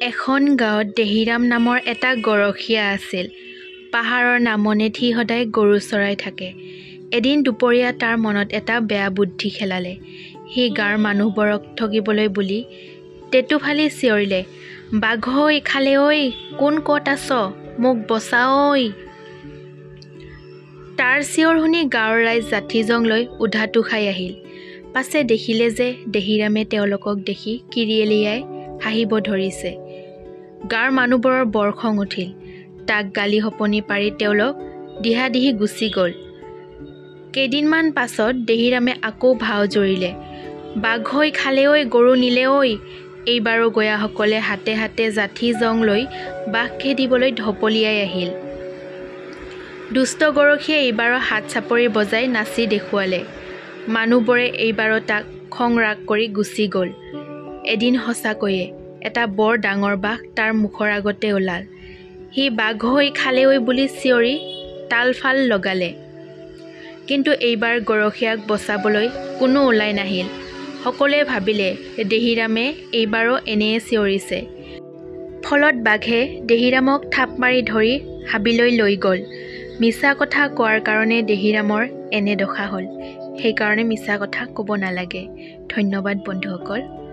এখন গাঁৱত দেহিৰাম নামৰ এটা গৰখীয়া আছিল। পাহাৰৰ নামনিত সি সদায় গৰু চৰাই থাকে। এদিন দুপৰীয়া তাৰ মনত এটা বেয়া বুদ্ধি খেলালে। সি গাঁৱৰ মানুহবোৰক ঠগিবলৈ বুলি টেটু ফালি চিঞৰিলে, "বাঘ ঐ, খালে ঐ, কোন ক'ত আছ? মোক বচা ঐ!" তাৰ চিঞৰ শুনি গাঁৱৰ ৰাইজ জাঠি-জং লৈ উধাতো খাই আহিল। পাছে দেখিলে যে দেহিৰামে তেওঁলোকক দেখি কিৰিয়েলিয়াই হাঁহিব ধৰিছে। গাঁৱৰ মানুহবোৰৰ বৰ খং উঠিল। তাক গালি শপনি পাৰি তেওঁলোক দিহাদিহি গুচি গ'ল। কেইদিনমান পাছত দেহিৰামে আকৌ ভাও জুৰিলে, "বাঘ ঐ, খালে ঐ, গৰু নিলে ঐ!" এইবাৰো গয়াসকলে হাতে হাতে জাঠি-জং লৈ বাঘ খেদিবলৈ ঢপলিয়াই আহিল। দুষ্ট গৰখীয়ে এইবাৰো হাত চাপৰি বজাই নাচি দেখুৱালে। মানুহবোৰে এইবাৰো তাক খং ৰাগ কৰি গুচি গ'ল। এদিন সঁচাকৈয়ে এটা বৰ ডাঙৰ বাঘ তাৰ মুখৰ আগতে ওলাল। সি "বাঘ ঐ, খালে ঐ" বুলি চিঞৰি তাল-ফাল লগালে। কিন্তু এইবাৰ গৰখীয়াক বচাবলৈ কোনো ওলাই নাহিল। সকলোৱে ভাবিলে দেহিৰামে এইবাৰো এনেয়ে চিঞৰিছে। ফলত বাঘে দেহিৰামক থাপ মাৰি ধৰি হাবিলৈ লৈ গ'ল। মিছা কথা কোৱাৰ কাৰণে দেহিৰামৰ এনে দশা হ'ল। সেইকাৰণে মিছা কথা ক'ব নালাগে। ধন্যবাদ বন্ধুসকল।